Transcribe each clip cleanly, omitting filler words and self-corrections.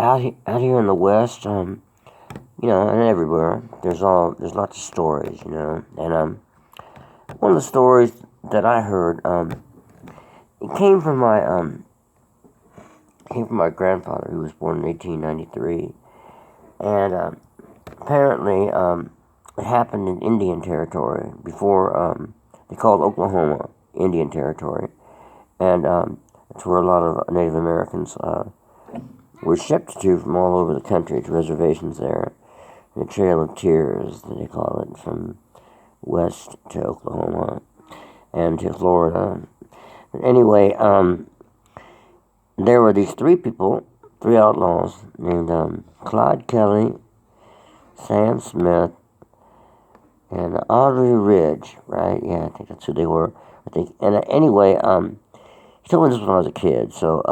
out here in the West, and everywhere, there's lots of stories, and one of the stories that I heard, it came from my grandfather, who was born in 1893, and apparently it happened in Indian Territory before they called Oklahoma Indian Territory, and that's where a lot of Native Americans were shipped to from all over the country to reservations there. The Trail of Tears, they call it, from west to Oklahoma and to Florida. But anyway, there were these three outlaws named Clyde Kelly, Sam Smith, and Audrey Ridge, right? Yeah, I think that's who they were. I think. And anyway, he told me this when I was a kid, so,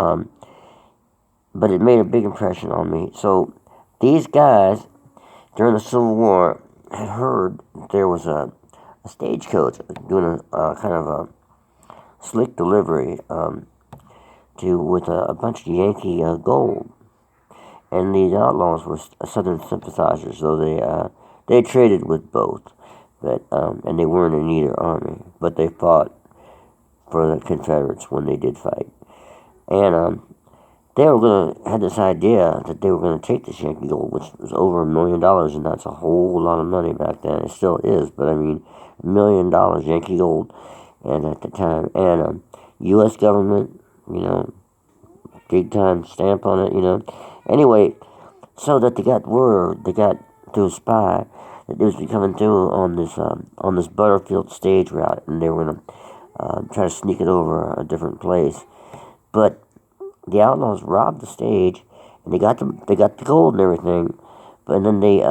but it made a big impression on me. So these guys, during the Civil War, had heard there was a stagecoach doing a kind of a slick delivery with a bunch of Yankee gold, and these outlaws were Southern sympathizers, so they traded with both, but and they weren't in either army, but they fought for the Confederates when they did fight, and they had this idea that they were gonna take this Yankee gold, which was over $1 million, and that's a whole lot of money back then. It still is, but I mean, $1 million Yankee gold, and at the time, and U.S. government, big time stamp on it, Anyway, so that they got through a spy that it was coming through on this Butterfield stage route, and they were gonna try to sneak it over a different place, but the outlaws robbed the stage, and they got the gold and everything, but then they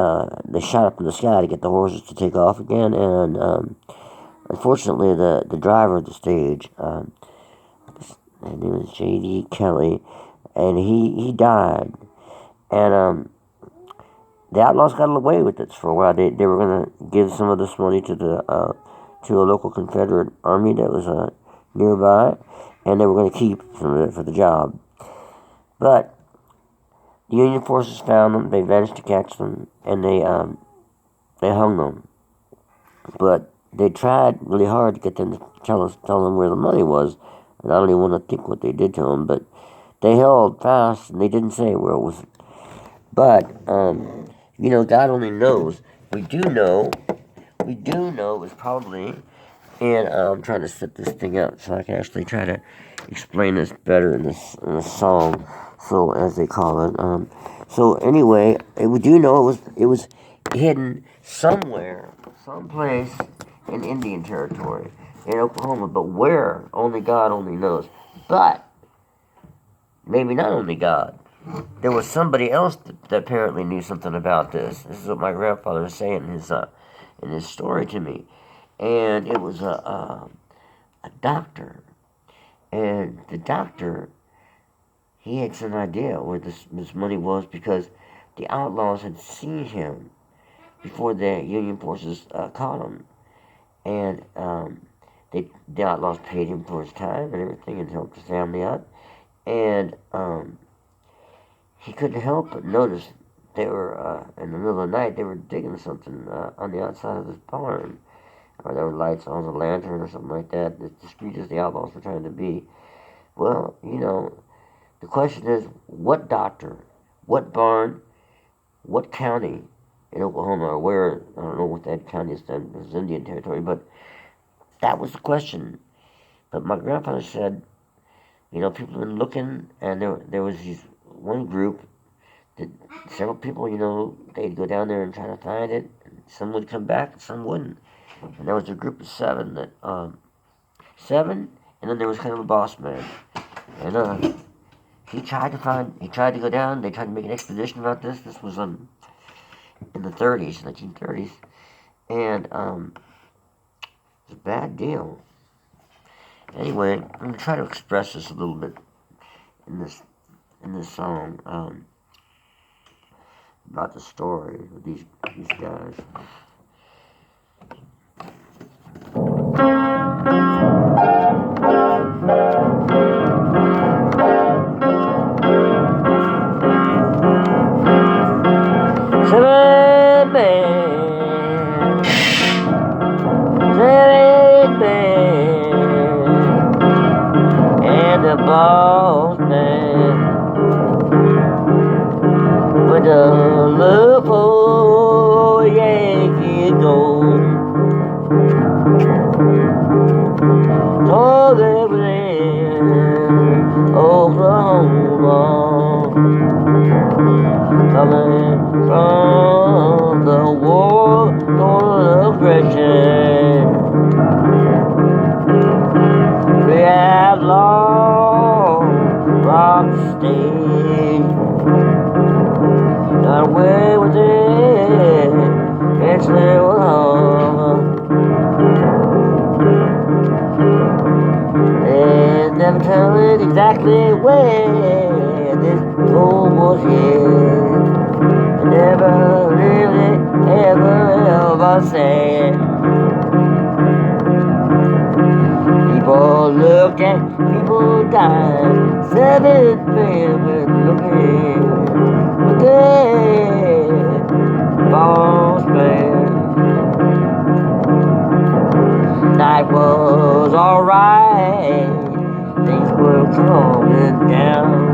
shot up in the sky to get the horses to take off again, and unfortunately the driver of the stage, his name was J.D. Kelly, and he died, and the outlaws got away with it for a while. They were gonna give some of this money to a local Confederate army that was nearby, and they were going to keep some of it for the job. But the Union forces found them. They managed to catch them, and they hung them. But they tried really hard to get them to tell them where the money was, and I don't even want to think what they did to them. But they held fast, and they didn't say where it was. But God only knows. We do know it was probably. And I'm trying to set this thing up so I can actually try to explain this better in this song, so as they call it. So anyway, we do know it was hidden somewhere, someplace in Indian Territory, in Oklahoma. But where, only God only knows. But maybe not only God. There was somebody else that apparently knew something about this. This is what my grandfather was saying in his story to me. And it was a doctor, and the doctor, he had some idea where this money was, because the outlaws had seen him before the Union forces caught him, and the outlaws paid him for his time and everything, and helped his family out, and he couldn't help but notice they were in the middle of the night, they were digging something on the outside of this barn. Or there were lights on a lantern or something like that, as discreet as the outlaws were trying to be. Well, the question is, what doctor, what barn, what county in Oklahoma, or where, I don't know what that county is then, it was Indian Territory, but that was the question. But my grandfather said, people have been looking, and there was one group, that several people, they'd go down there and try to find it, and some would come back, and some wouldn't. And there was a group of seven, and then there was kind of a boss man. And he tried to go down, they tried to make an expedition about this. This was in the 1930s. And it was a bad deal. Anyway, I'm going to try to express this a little bit in this song, about the story of these guys. soul was hid. Never really ever said. People look at people dying, 7 men looking, but they boss man. Night was alright, things were calming down.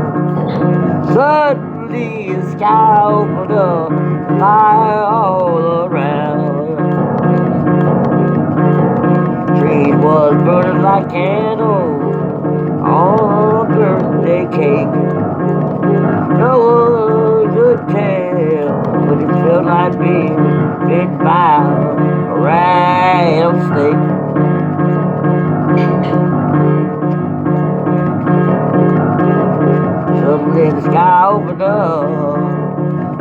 Suddenly the sky opened up, fire all around. Trees was burning like candles on a birthday cake. No one could tell, but it felt like being bit by a rattlesnake. Suddenly the sky opened up,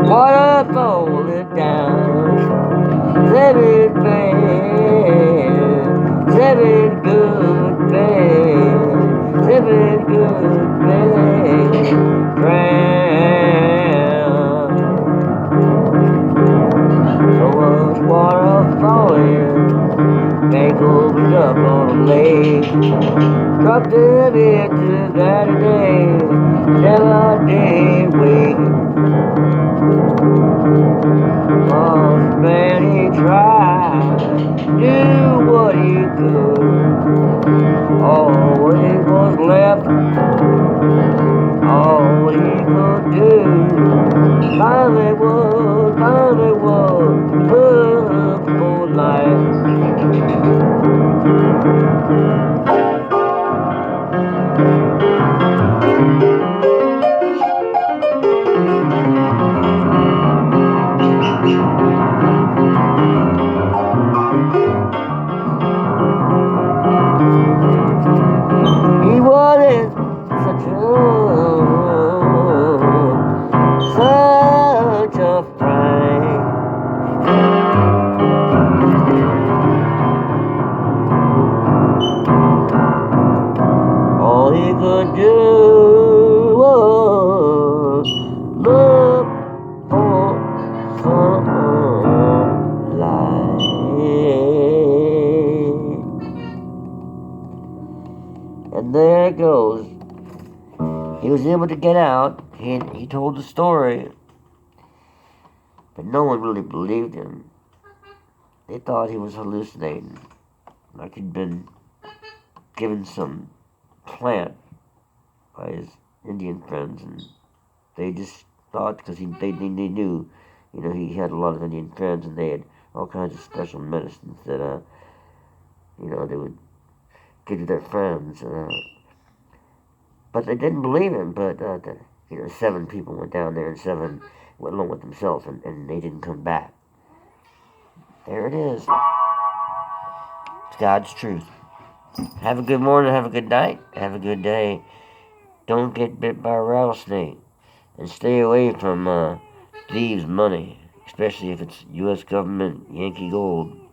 water falling down. 7 men, 7 good men, 7 good men drowned. So much water falling, bank opened up on a lake. Dropped them into that day, never did wake. Oh, man, he tried, do what he could. All what he was left, all he could do. Finally was, put for life. He wasn't such a fright. All he could do was look for some light. And there it goes. He was able to get out. He told the story, but no one really believed him. They thought he was hallucinating, like he'd been given some plant by his Indian friends, and they just thought, because they knew, he had a lot of Indian friends, and they had all kinds of special medicines that they would give to their friends. But they didn't believe him. But 7 people went down there, and 7 went along with themselves, and they didn't come back. There it is. It's God's truth. Have a good morning, have a good night, have a good day. Don't get bit by a rattlesnake. And stay away from thieves' money, especially if it's U.S. government Yankee gold.